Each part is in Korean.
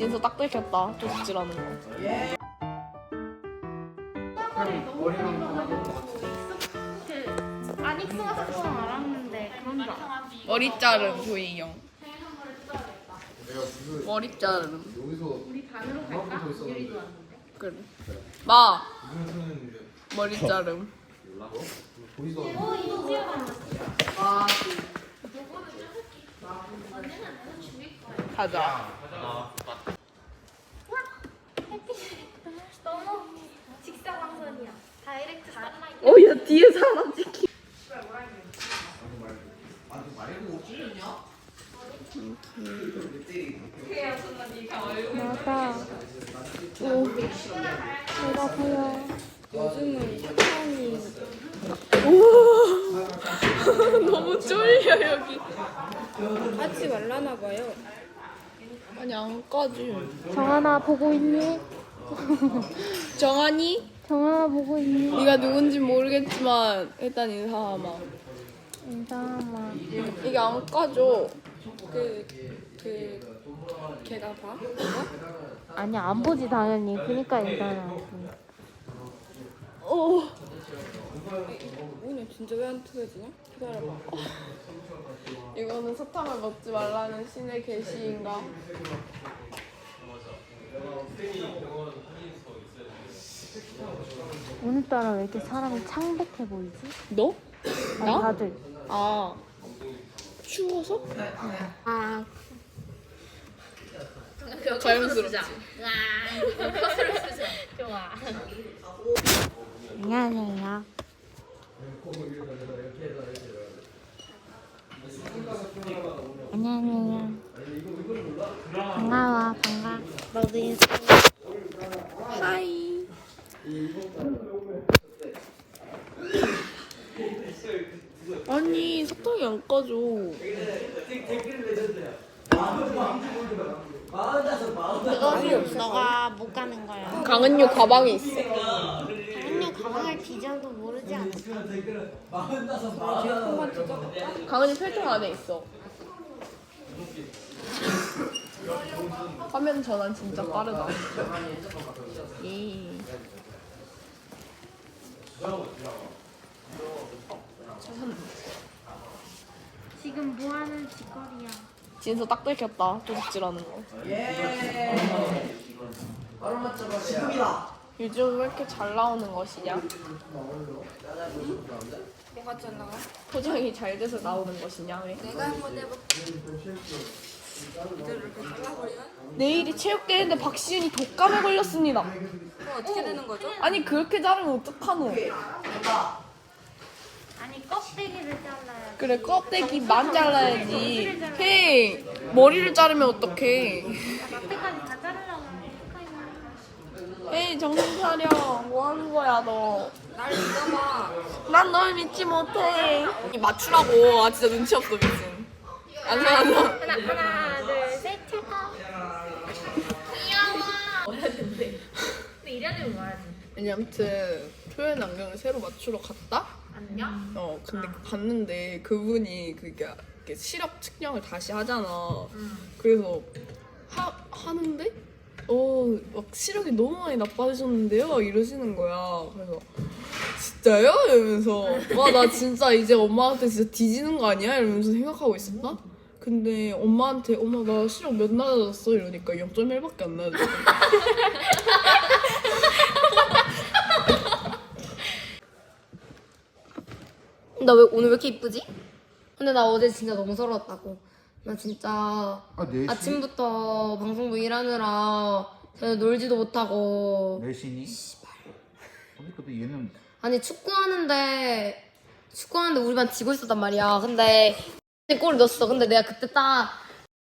진서 딱 들켰다. 도둑질하는 거. 안 익숙해서 좀 알았는데 그런 줄 알아. 머리 자름 조이영. 머리 자름. 우리 반으로 갈까? 유리도 왔는데. 그래. 마. 머리 자름. 이거 찍어봤어. 가자. 너무 직사광선이야. 다이렉트 스타일이야. 야 뒤에 사람 찍히. 맞아. 오. 내가 보여. 요즘은 사람이 너무 쫄려 여기. 하지 말라나 봐요. 아니 안 까지. 정하나 보고 있니? 정한이? 정하나 보고 있니? 네가 누군지 모르겠지만 일단 인사하마. 인사하마. 이게 안 까져. 걔가 봐? 아니 안 보지 당연히. 그니까 인사하지. 오늘 진짜 왜 안 틀어지냐? 기다려봐. 이거는 사탕을 먹지 말라는 신의 계시인가? 오늘따라 왜 이렇게 사람이 창백해 보이지? 너? 아니, 다들. 아 추워서? 아. 자연스럽지. 좋아. 안녕하세요. 안녕하세요. 반가워, 반가. 너도 인사. 하이. 아니 사탕이 안 까져. 그거는 너가 못 가는 거야. 강은유 가방에 있어. 당연히 가방을 뒤져도 모르지 않을까? 강은유 필통 안에 있어. 화면 전환 진짜 빠르다. 예. 지금 뭐 하는 짓거리야? 진서 딱 들켰다. 도둑질하는 거. 요즘 왜 이렇게 잘 나오는 것이냐? 뭐가 잘 나와? 포장이 잘 돼서 나오는 것이냐? 왜? 내가 한번 해볼게. 이대로 이렇게 잘라버리면 내일이 체육대회인데 박시윤이 독감에 걸렸습니다. 그럼 어떻게 되는 거죠? 아니 그렇게 자르면 어떡하노? 아니 껍데기를 잘라야 그래 껍데기만 잘라야지. 헤이 머리를 자르면 어떡해? 앞에까지 다 자르려고 하는데 헤이 정신 차려. 뭐 하는 거야 너? 날 믿어봐. 난 널 믿지 못해. 맞추라고. 아 진짜 눈치 없어 미친. 안 사. 하나 둘셋 찰까? 귀여워. 근데 이래야 되면 뭐하지? 아니 아무튼 표현 안경을 새로 맞추러 갔다? 안녕? 근데 갔는데 그분이 그게 이렇게 시력 측정을 다시 하잖아. 그래서 하는데 막 시력이 너무 많이 나빠지셨는데요? 이러시는 거야. 그래서 진짜요? 이러면서 와 나 진짜 이제 엄마한테 진짜 뒤지는 거 아니야? 이러면서 생각하고 있었다. 근데 엄마한테 엄마 나 시력 몇 낮아졌어? 이러니까 0.1밖에 안 낮아졌어. 나 왜 오늘 왜 이렇게 이쁘지? 근데 나 어제 진짜 너무 서러웠다고. 나 진짜 4시? 아침부터 방송부 일하느라 제가 놀지도 못하고. 4시니? 씨발. 근데 얘는 아니 축구하는데 우리 반 지고 있었단 말이야. 근데 골을 넣었어. 근데 내가 그때 딱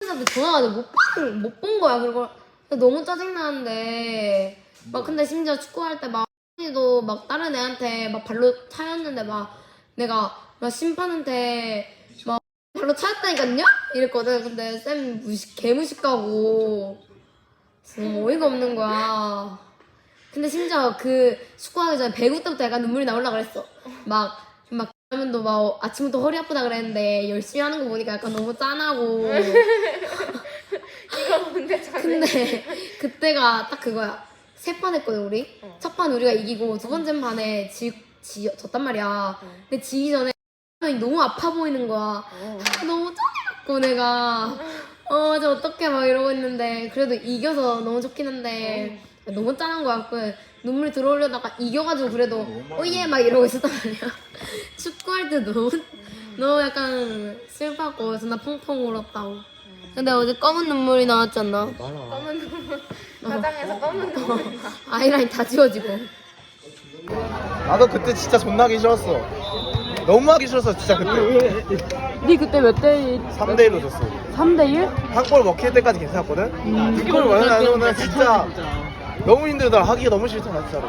사람한테 전화가 못 본 거야. 그리고 너무 짜증나는데 막 근데 심지어 축구할 때 막 도 막 다른 애한테 막 발로 차였는데 막 내가 막 심판한테 막 발로 차였다니까요? 이랬거든. 근데 쌤 개무식하고 너무 어이가 없는 거야. 근데 심지어 그 축구하기 전에 배구 때부터 약간 눈물이 나오려고 그랬어. 막 그러면도 막 아침부터 허리 아프다 그랬는데 열심히 하는 거 보니까 약간 너무 짠하고. 이거 뭔지 근데 그때가 딱 그거야. 세 판 했거든 우리. 첫 판 우리가 이기고 두 번째 판에 졌단 말이야. 근데 지기 전에 너무 아파 보이는 거야. 너무 짜증났고 내가 이제 어떡해 막 이러고 있는데 그래도 이겨서 너무 좋긴 한데 너무 짠한 거야. 그 눈물이 들어오려다가 이겨가지고 그래도 오예 막 이러고 있었단 말이야. 축구할 때 너무 약간 슬펐고 그래서 나 펑펑 울었다고. 근데 어제 검은 눈물이 나왔지 않나? 검은 눈물. 가장에서 검은 눈물. 아이라인 다 지워지고. 나도 그때 진짜 존나 하기 싫었어. 너무 하기 싫었어 진짜 그때. 네 그때 몇 대 3대1로 졌어. 3대1? 한 골 먹힐 때까지 괜찮았거든. 2골 원하는 진짜 너무 힘들다. 하기가 너무 싫잖아 진짜로.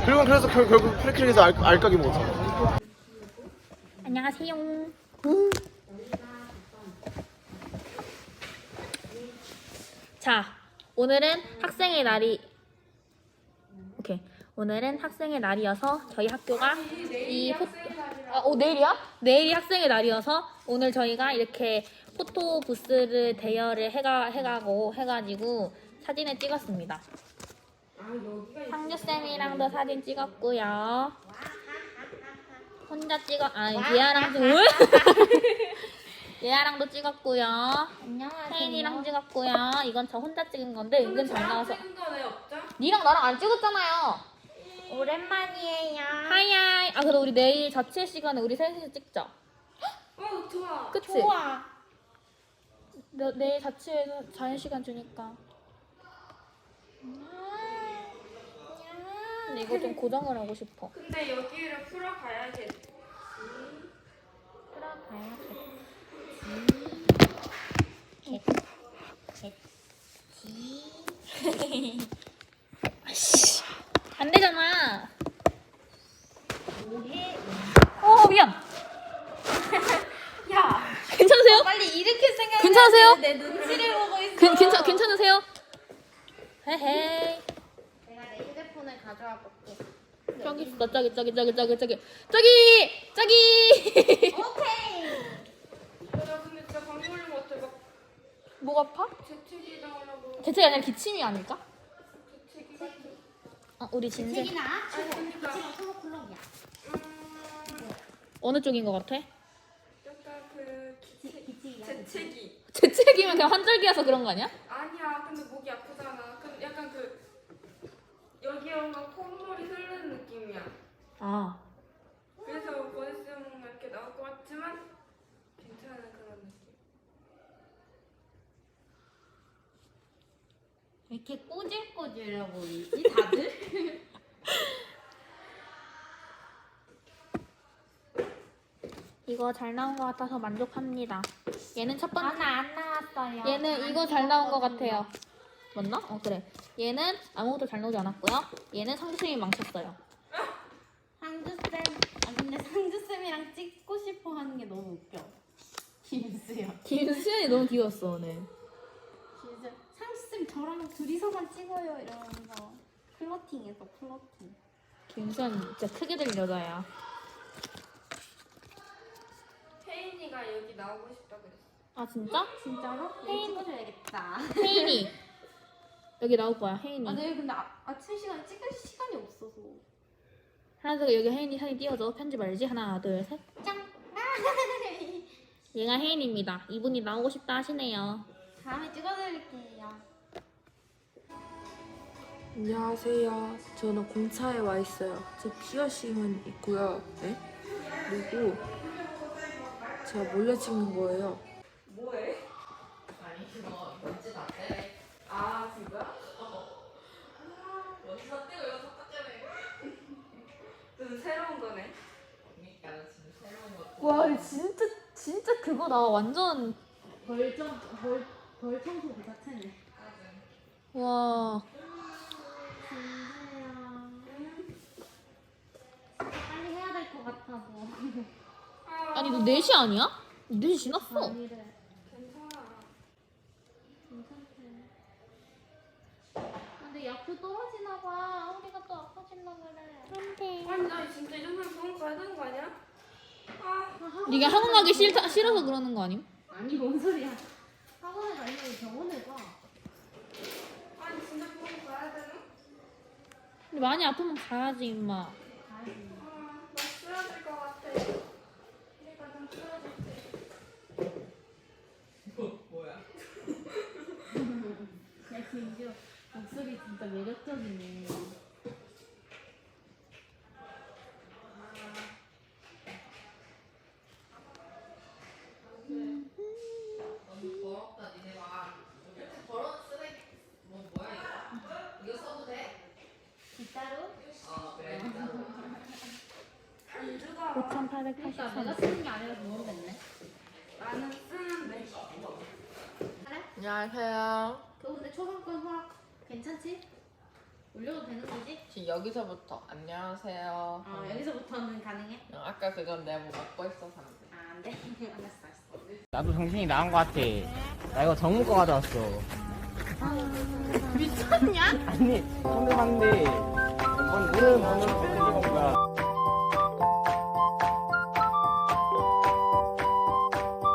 그리고 그래서 결국 프리킥에서 알까기 먹었잖아. 안녕하세요. 자, 오늘은 학생의 날이 오늘은 학생의 날이어서 저희 학교가 내일이야? 내일이 학생의 날이어서 오늘 저희가 이렇게 포토 부스를 대여를 해가지고 사진을 찍었습니다. 상주쌤이랑도 사진 찍었고요. 혼자 얘아랑도 찍었고요. 안녕하세요. 혜인이랑 찍었고요. 이건 저 혼자 찍은 건데 은근 잘 나와서. 니랑 나랑 안 찍었잖아요. 오랜만이에요. 하이하이. 아 그래도 우리 내일 자취 시간에 우리 셋이 찍자. 좋아. 그치? 좋아. 내일 자취해서 자유 시간 주니까. 근데 이거 좀 고정을 하고 싶어. 근데 여기를 풀어가야겠지. 안 되잖아. 미안. 야, 괜찮으세요? 빨리 일으킬 생각. 괜찮으세요? 내 눈치를 보고 있어. 괜찮으세요? 헤헤이. 내가 내 휴대폰을 가져와 볼게. 저기 있어. 저기. 오케이. 나 근데 진짜 감기 걸린 것 같아. 막 목 아파? 재채기 당하려고. 대책이 아니라 기침이 아닐까? 재채기 같은. 우리 진세 아니 그러니까 어느 쪽인 것 같아? 약간 그 재채기. 재채기면 그냥 환절기라서 그런 거 아니야? 아니야. 근데 목이 아프잖아. 근데 약간 그 여기에 뭔가 콧물이 흐르는 느낌이야. 아 그래서 보내쓰면 이렇게 나올 것 같지만 괜찮은 그런 느낌. 왜 이렇게 꼬질꼬질해 보이지 다들? 이거 잘 나온 것 같아서 만족합니다. 얘는 첫 번째 안 나왔어요. 얘는 이거 잘 나온 것 같아요. 맞나? 그래. 얘는 아무것도 잘 나오지 않았고요. 얘는 상수님이 망쳤어요. 상주쌤. 근데 상주쌤이랑 찍고 싶어 하는 게 너무 웃겨. 김수영. 김수현이 너무 귀여웠어 오늘. 진짜 상주쌤 저랑 둘이서만 찍어요 이러면서 플러팅해서 플러팅. 김수현 진짜 크게 될 여자야. 혜인이가 여기 나오고 싶다 그랬어. 아 진짜? 진짜로? 혜인. 찍어줘야겠다. 혜인이 여기 나올 거야. 혜인이. 네 근데 아침 시간에 찍을 시간이 없어서. 하나 둘 여기 혜인이 사진 띄워줘. 편집 알지? 하나 둘 셋. 짱. 얘가 혜인입니다. 이분이 나오고 싶다 하시네요. 다음에 찍어드릴게요. 안녕하세요. 저는 공차에 와 있어요. 제 피어싱은 있고요. 네? 그리고 제가 몰래 찍는 거예요. 뭐해? 아 진짜? 좀 새로운 거네. 와 진짜 그거 나 완전 벌 청소 그 자체네. 와 진짜야. 빨리 해야 될 것 같아서. 아니 너 4시 아니야? 4시 지났어. 아니래. 괜찮아. 괜찮대. 근데 약도 떨어지나 봐. 우리가 또 아파질라 그래. 아니 나 진짜 이 정도면 병원 가야 되는 거 아니야? 아 네가 학원 가기 싫어서 그러는 거 아님? 아니 뭔 소리야. 학원에 가려면 병원에 가. 근데 많이 아프면 가야지 임마. 나 쓰러질 것 같아. 내가 좀 쓰러질게. 야 진주 목소리 진짜 매력적이네. 안주가 5,880원. 내가 쓰는 게 아니라 모르겠네. 나는 쓰는데. 안녕하세요. 그 근데 초상권 허락 괜찮지? 올려도 되는 거지? 지금 여기서부터 안녕하세요. 여기서부터는 가능해? 아까 그건 내가 뭐 먹고 있어서 안 돼. 아, 안 돼. 알았어. 나도 정신이 나간 것 같아. 나 이거 정문과 가져왔어. 미쳤냐? 아니, 선배 봤는데, 이건 모르는 번호로 보내는 건가.